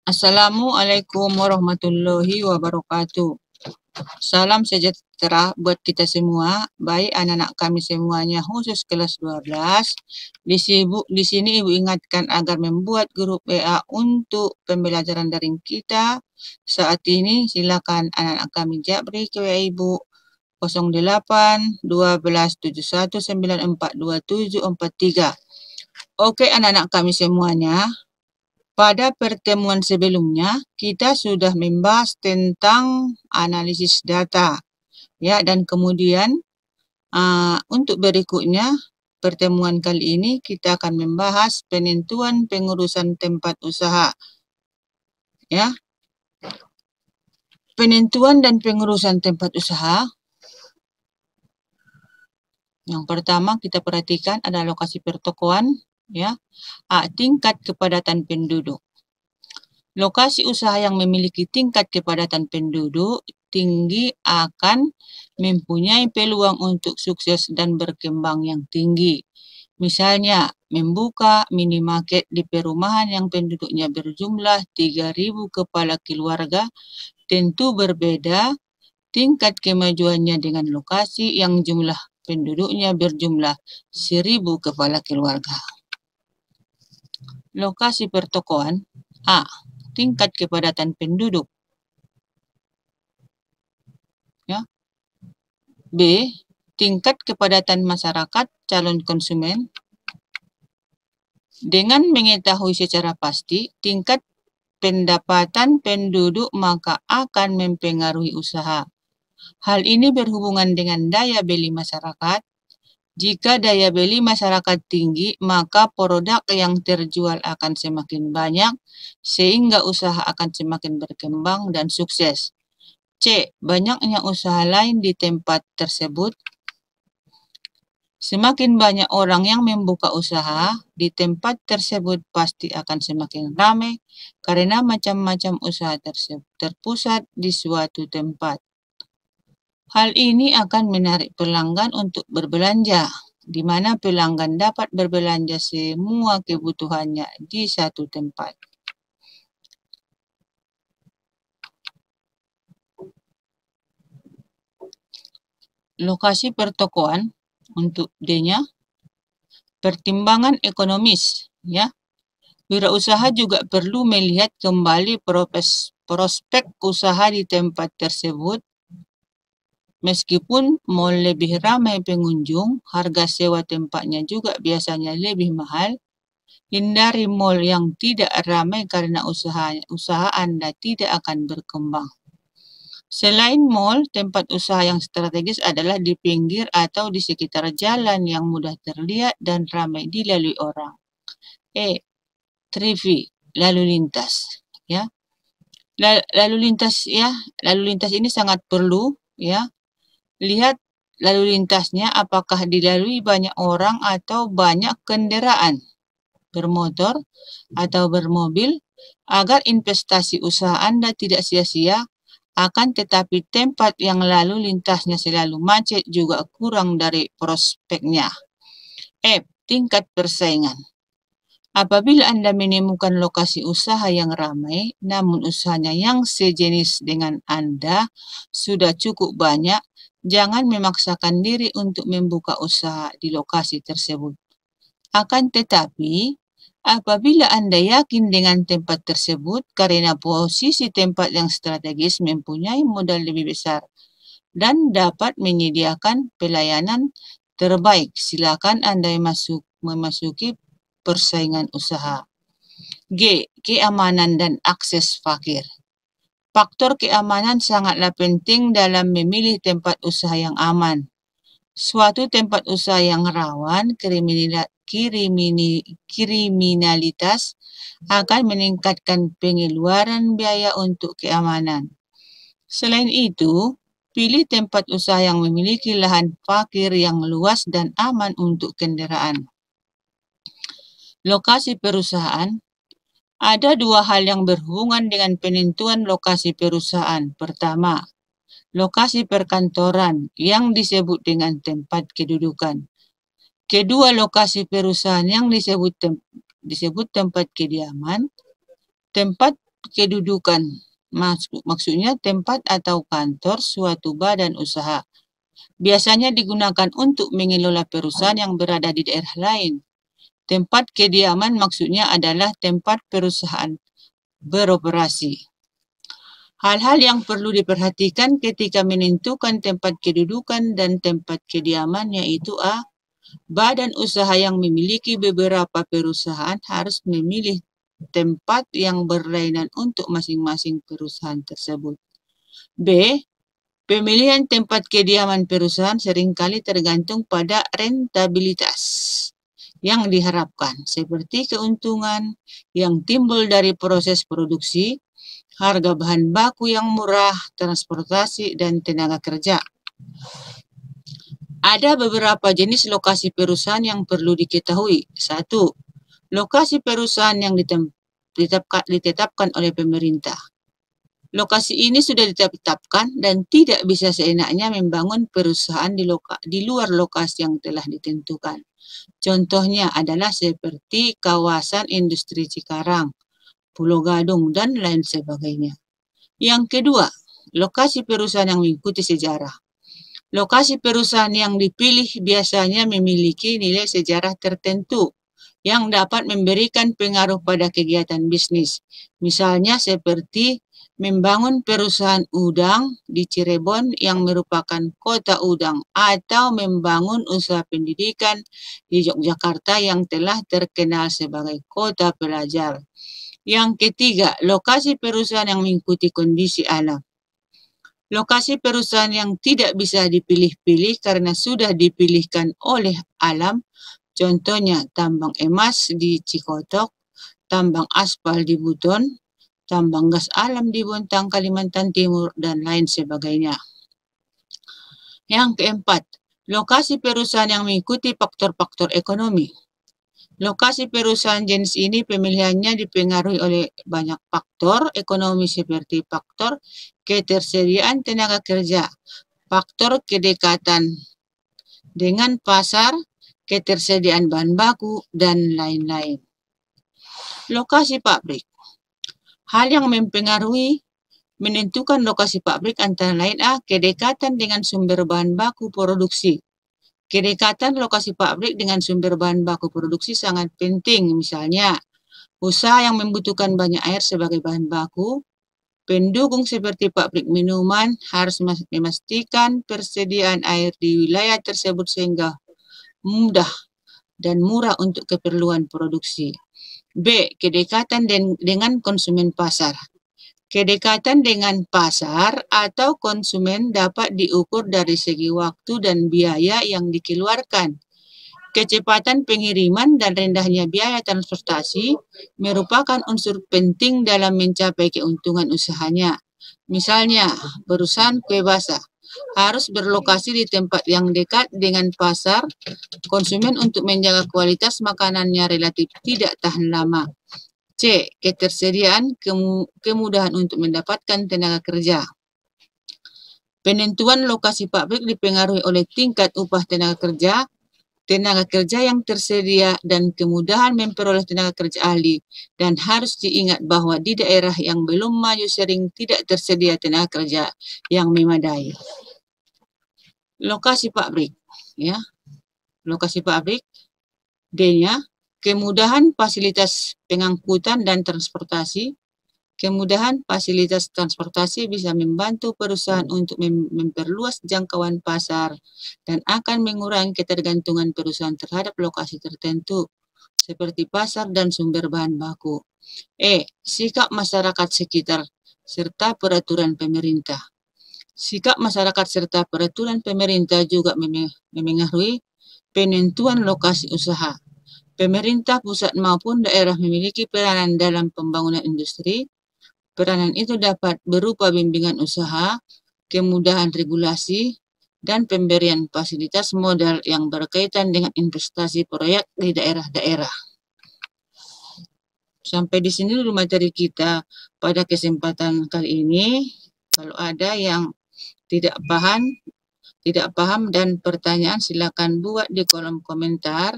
Assalamualaikum warahmatullahi wabarakatuh. Salam sejahtera buat kita semua. Baik anak-anak kami semuanya khusus kelas 12. Di sini Ibu ingatkan agar membuat grup WA untuk pembelajaran daring kita. Saat ini silakan anak-anak kami japri ke WA Ibu 08 12 71 94 27 43. Oke anak-anak kami semuanya. Pada pertemuan sebelumnya, kita sudah membahas tentang analisis data. Ya, dan kemudian untuk berikutnya, pertemuan kali ini kita akan membahas penentuan pengurusan tempat usaha. Ya. Penentuan dan pengurusan tempat usaha. Yang pertama kita perhatikan ada lokasi pertokoan, ya. Tingkat kepadatan penduduk. Lokasi usaha yang memiliki tingkat kepadatan penduduk tinggi akan mempunyai peluang untuk sukses dan berkembang yang tinggi. Misalnya, membuka minimarket di perumahan yang penduduknya berjumlah 3.000 kepala keluarga tentu berbeda tingkat kemajuannya dengan lokasi yang jumlah penduduknya berjumlah 1.000 kepala keluarga. Lokasi pertokoan A. Tingkat kepadatan penduduk. Ya. B. Tingkat kepadatan masyarakat calon konsumen. Dengan mengetahui secara pasti tingkat pendapatan penduduk maka akan mempengaruhi usaha. Hal ini berhubungan dengan daya beli masyarakat. Jika daya beli masyarakat tinggi, maka produk yang terjual akan semakin banyak, sehingga usaha akan semakin berkembang dan sukses. C. Banyaknya usaha lain di tempat tersebut. Semakin banyak orang yang membuka usaha, di tempat tersebut pasti akan semakin ramai, karena macam-macam usaha tersebut terpusat di suatu tempat. Hal ini akan menarik pelanggan untuk berbelanja, di mana pelanggan dapat berbelanja semua kebutuhannya di satu tempat. Lokasi pertokoan untuk D-nya, pertimbangan ekonomis, ya. Wirausaha juga perlu melihat kembali prospek usaha di tempat tersebut. Meskipun mal lebih ramai pengunjung, harga sewa tempatnya juga biasanya lebih mahal. Hindari mal yang tidak ramai karena usaha Anda tidak akan berkembang. Selain mal, tempat usaha yang strategis adalah di pinggir atau di sekitar jalan yang mudah terlihat dan ramai dilalui orang. E. Traffic, lalu lintas, ya. Lalu lintas, ya. Lalu lintas ini sangat perlu, ya. Lihat lalu lintasnya apakah dilalui banyak orang atau banyak kendaraan bermotor atau bermobil agar investasi usaha Anda tidak sia-sia. Akan tetapi tempat yang lalu lintasnya selalu macet juga kurang dari prospeknya. F. Tingkat persaingan. Apabila Anda menemukan lokasi usaha yang ramai, namun usahanya yang sejenis dengan Anda sudah cukup banyak, jangan memaksakan diri untuk membuka usaha di lokasi tersebut. Akan tetapi, apabila Anda yakin dengan tempat tersebut karena posisi tempat yang strategis mempunyai modal lebih besar dan dapat menyediakan pelayanan terbaik, silakan Anda memasuki persaingan usaha. G. Keamanan dan akses fakir. Faktor keamanan sangatlah penting dalam memilih tempat usaha yang aman. Suatu tempat usaha yang rawan kriminalitas akan meningkatkan pengeluaran biaya untuk keamanan. Selain itu, pilih tempat usaha yang memiliki lahan parkir yang luas dan aman untuk kendaraan. Lokasi perusahaan. Ada dua hal yang berhubungan dengan penentuan lokasi perusahaan. Pertama, lokasi perkantoran yang disebut dengan tempat kedudukan. Kedua, lokasi perusahaan yang disebut tempat kediaman. Tempat kedudukan. Maksudnya tempat atau kantor suatu badan usaha. Biasanya digunakan untuk mengelola perusahaan yang berada di daerah lain. Tempat kediaman maksudnya adalah tempat perusahaan beroperasi. Hal-hal yang perlu diperhatikan ketika menentukan tempat kedudukan dan tempat kediaman yaitu A. Badan usaha yang memiliki beberapa perusahaan harus memilih tempat yang berlainan untuk masing-masing perusahaan tersebut. B. Pemilihan tempat kediaman perusahaan seringkali tergantung pada rentabilitas yang diharapkan, seperti keuntungan yang timbul dari proses produksi, harga bahan baku yang murah, transportasi, dan tenaga kerja. Ada beberapa jenis lokasi perusahaan yang perlu diketahui. 1. Lokasi perusahaan yang ditetapkan oleh pemerintah. Lokasi ini sudah ditetapkan dan tidak bisa seenaknya membangun perusahaan di luar lokasi yang telah ditentukan. Contohnya adalah seperti kawasan industri Cikarang, Pulau Gadung, dan lain sebagainya. Yang kedua, lokasi perusahaan yang mengikuti sejarah. Lokasi perusahaan yang dipilih biasanya memiliki nilai sejarah tertentu yang dapat memberikan pengaruh pada kegiatan bisnis. Misalnya seperti membangun perusahaan udang di Cirebon yang merupakan kota udang atau membangun usaha pendidikan di Yogyakarta yang telah terkenal sebagai kota pelajar. Yang ketiga, lokasi perusahaan yang mengikuti kondisi alam. Lokasi perusahaan yang tidak bisa dipilih-pilih karena sudah dipilihkan oleh alam, contohnya tambang emas di Cikotok, tambang aspal di Buton, tambang gas alam di Bontang, Kalimantan Timur, dan lain sebagainya. Yang keempat, lokasi perusahaan yang mengikuti faktor-faktor ekonomi. Lokasi perusahaan jenis ini pemilihannya dipengaruhi oleh banyak faktor ekonomi seperti faktor ketersediaan tenaga kerja, faktor kedekatan dengan pasar, ketersediaan bahan baku, dan lain-lain. Lokasi pabrik. Hal yang mempengaruhi menentukan lokasi pabrik antara lain A. Kedekatan dengan sumber bahan baku produksi. Kedekatan lokasi pabrik dengan sumber bahan baku produksi sangat penting. Misalnya, usaha yang membutuhkan banyak air sebagai bahan baku, pendukung seperti pabrik minuman harus memastikan persediaan air di wilayah tersebut sehingga mudah dan murah untuk keperluan produksi. B. Kedekatan dengan konsumen pasar. Kedekatan dengan pasar atau konsumen dapat diukur dari segi waktu dan biaya yang dikeluarkan. Kecepatan pengiriman dan rendahnya biaya transportasi merupakan unsur penting dalam mencapai keuntungan usahanya. Misalnya, perusahaan kue basah harus berlokasi di tempat yang dekat dengan pasar konsumen untuk menjaga kualitas makanannya relatif tidak tahan lama. C. Ketersediaan kemudahan untuk mendapatkan tenaga kerja. Penentuan lokasi pabrik dipengaruhi oleh tingkat upah tenaga kerja yang tersedia, dan kemudahan memperoleh tenaga kerja ahli. Dan harus diingat bahwa di daerah yang belum maju sering tidak tersedia tenaga kerja yang memadai. Lokasi pabrik, ya. Lokasi pabrik, D-nya. Kemudahan fasilitas pengangkutan dan transportasi. Kemudahan fasilitas transportasi bisa membantu perusahaan untuk memperluas jangkauan pasar dan akan mengurangi ketergantungan perusahaan terhadap lokasi tertentu seperti pasar dan sumber bahan baku. E. Sikap masyarakat sekitar serta peraturan pemerintah. Sikap masyarakat serta peraturan pemerintah juga memengaruhi penentuan lokasi usaha. Pemerintah pusat maupun daerah memiliki peranan dalam pembangunan industri. Peranan itu dapat berupa bimbingan usaha, kemudahan regulasi, dan pemberian fasilitas modal yang berkaitan dengan investasi proyek di daerah-daerah. Sampai di sini dulu materi kita pada kesempatan kali ini. Kalau ada yang tidak paham dan pertanyaan, silakan buat di kolom komentar.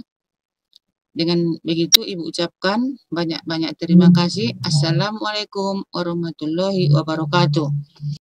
Dengan begitu Ibu ucapkan banyak-banyak terima kasih. Assalamualaikum warahmatullahi wabarakatuh.